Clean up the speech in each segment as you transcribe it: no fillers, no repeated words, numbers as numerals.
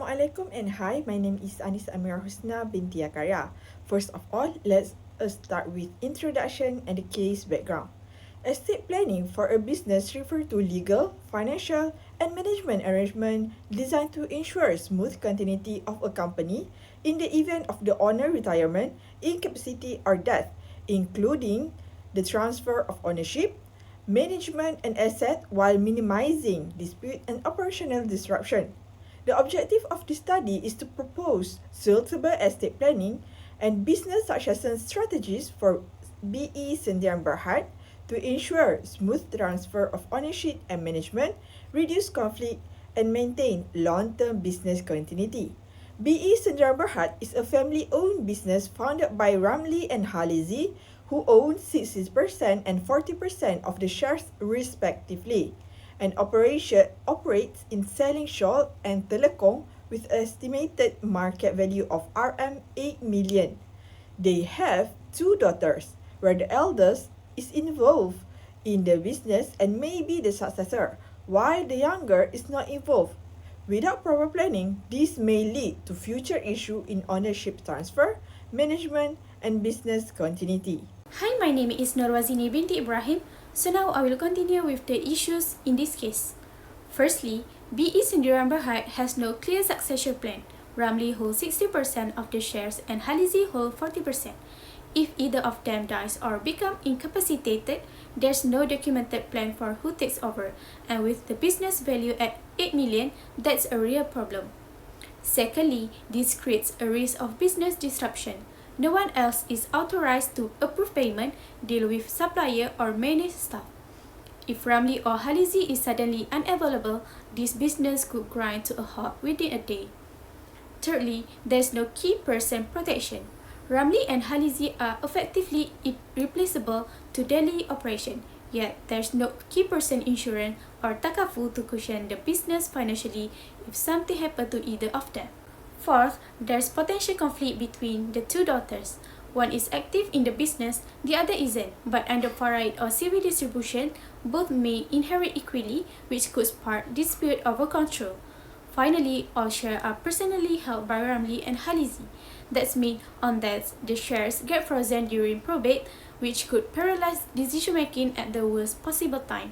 Assalamualaikum and hi, my name is Anis Amira Husna binti Akaria. First of all, let's start with introduction and the case background. Estate planning for a business refers to legal, financial, and management arrangement designed to ensure smooth continuity of a company in the event of the owner retirement, incapacity, or death, including the transfer of ownership, management and asset while minimizing dispute and operational disruption. The objective of the study is to propose suitable estate planning and business succession strategies for BE Sdn Berhad to ensure smooth transfer of ownership and management, reduce conflict, and maintain long-term business continuity. BE Sdn Berhad is a family-owned business founded by Ramli and Halizi, who own 60% and 40% of the shares respectively, and operates in selling shawl and telecom with estimated market value of RM 8 million. They have two daughters, where the eldest is involved in the business and may be the successor, while the younger is not involved. Without proper planning, this may lead to future issues in ownership transfer, management, and business continuity. Hi, my name is Norwazini binti Ibrahim. So now I will continue with the issues in this case. Firstly, BE Sindiran Berhad has no clear succession plan. Ramli holds 60% of the shares and Halizi holds 40%. If either of them dies or become incapacitated, there's no documented plan for who takes over, and with the business value at 8 million, that's a real problem. Secondly, this creates a risk of business disruption. No one else is authorized to approve payment, deal with supplier, or manage staff. If Ramli or Halizi is suddenly unavailable, this business could grind to a halt within a day. Thirdly, there's no key person protection. Ramli and Halizi are effectively irreplaceable to daily operation, yet there's no key person insurance or takaful to cushion the business financially if something happens to either of them. Fourth, there's potential conflict between the two daughters. One is active in the business, the other isn't, but under faraid or civil distribution, both may inherit equally, which could spark dispute over control. Finally, all shares are personally held by Ramli and Halizi. That's mean on that the shares get frozen during probate, which could paralyze decision making at the worst possible time.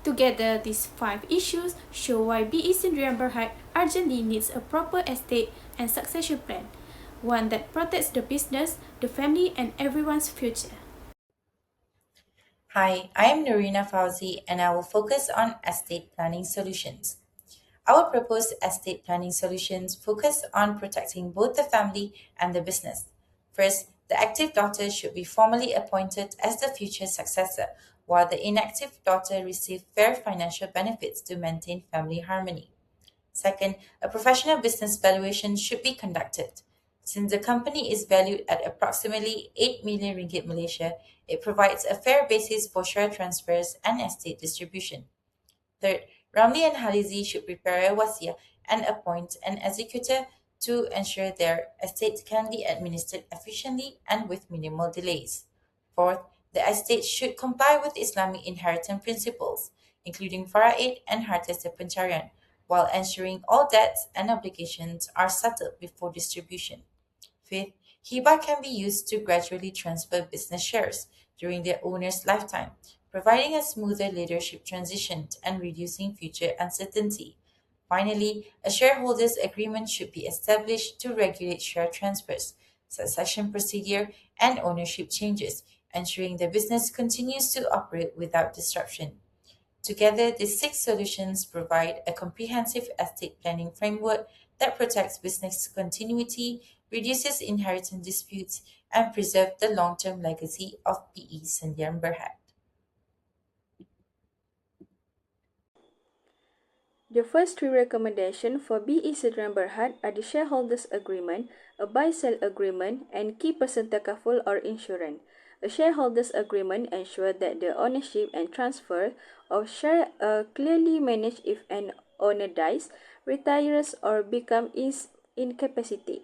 Together, these 5 issues show why BE Sdn Berhad urgently needs a proper estate and succession plan, one that protects the business, the family, and everyone's future. Hi, I am Norina Fauzi and I will focus on estate planning solutions. Our proposed estate planning solutions focus on protecting both the family and the business. First, the active daughter should be formally appointed as the future successor, while the inactive daughter receives fair financial benefits to maintain family harmony. Second, a professional business valuation should be conducted. Since the company is valued at approximately 8 million ringgit Malaysia, it provides a fair basis for share transfers and estate distribution. Third, Ramli and Halizi should prepare a wasiya and appoint an executor to ensure their estate can be administered efficiently and with minimal delays. Fourth, the estate should comply with Islamic inheritance principles, including Fara'id and Hartas Pencarian, while ensuring all debts and obligations are settled before distribution. Fifth, HIBA can be used to gradually transfer business shares during their owner's lifetime, providing a smoother leadership transition and reducing future uncertainty. Finally, a shareholders agreement should be established to regulate share transfers, succession procedure, and ownership changes, ensuring the business continues to operate without disruption. Together, these 6 solutions provide a comprehensive estate planning framework that protects business continuity, reduces inheritance disputes, and preserves the long-term legacy of PE Sdn Berhad. The first 3 recommendations for BE Sidran Berhad are the shareholders agreement, a buy-sell agreement, and key person takaful or insurance. A shareholders agreement ensures that the ownership and transfer of share are clearly managed if an owner dies, retires, or becomes incapacitated,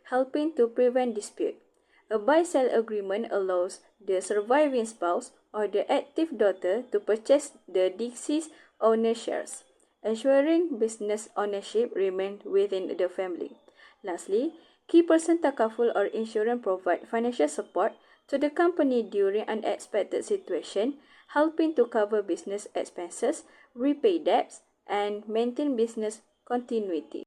helping to prevent dispute. A buy-sell agreement allows the surviving spouse or the active daughter to purchase the deceased owner shares. ensuring business ownership remains within the family. Lastly, key person takaful or insurance provide financial support to the company during unexpected situation, helping to cover business expenses, repay debts, and maintain business continuity.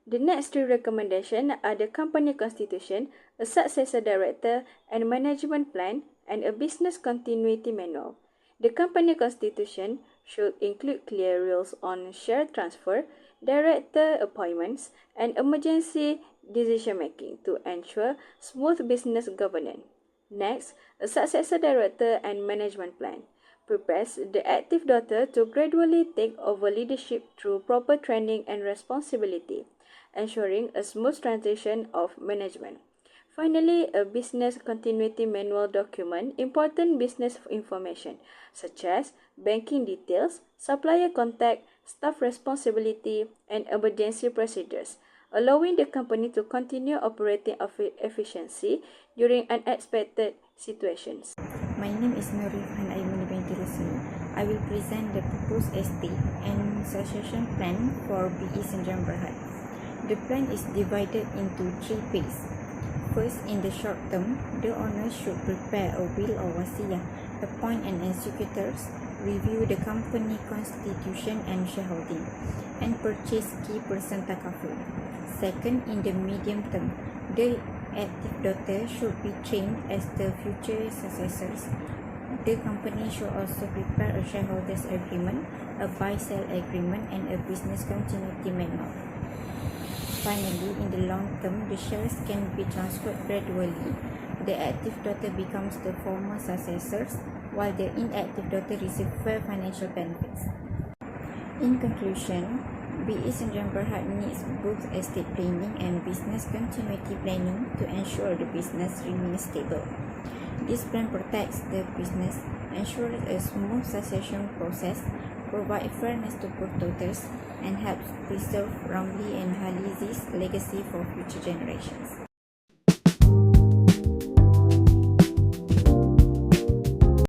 The next three recommendations are the company constitution, a successor director and management plan, and a business continuity manual. The company constitution should include clear rules on share transfer, director appointments, and emergency decision making to ensure smooth business governance. Next, a successor director and management plan prepares the active daughter to gradually take over leadership through proper training and responsibility, ensuring a smooth transition of management. Finally, a business continuity manual document important business information such as banking details, supplier contact, staff responsibility, and emergency procedures, allowing the company to continue operating efficiency during unexpected situations. My name is Nurifan Aimani binti Rusli. I will present the proposed estate and succession plan for BE Syndrome Berhad. The plan is divided into three phases. First, in the short term, the owner should prepare a will or wasiyah, appoint an executors, review the company constitution and shareholding, and purchase key person takaful. Second, in the medium term, the active daughter should be trained as the future successors. The company should also prepare a shareholders agreement, a buy-sell agreement, and a business continuity manual. Finally, in the long term, the shares can be transferred gradually. The active daughter becomes the former successors, while the inactive daughter receives fair financial benefits. In conclusion, BE Syndrome Berhad needs both estate planning and business continuity planning to ensure the business remains stable. This plan protects the business, ensures a smooth succession process, provides fairness to both daughters, and helps preserve Ramli and Halizi's legacy for future generations.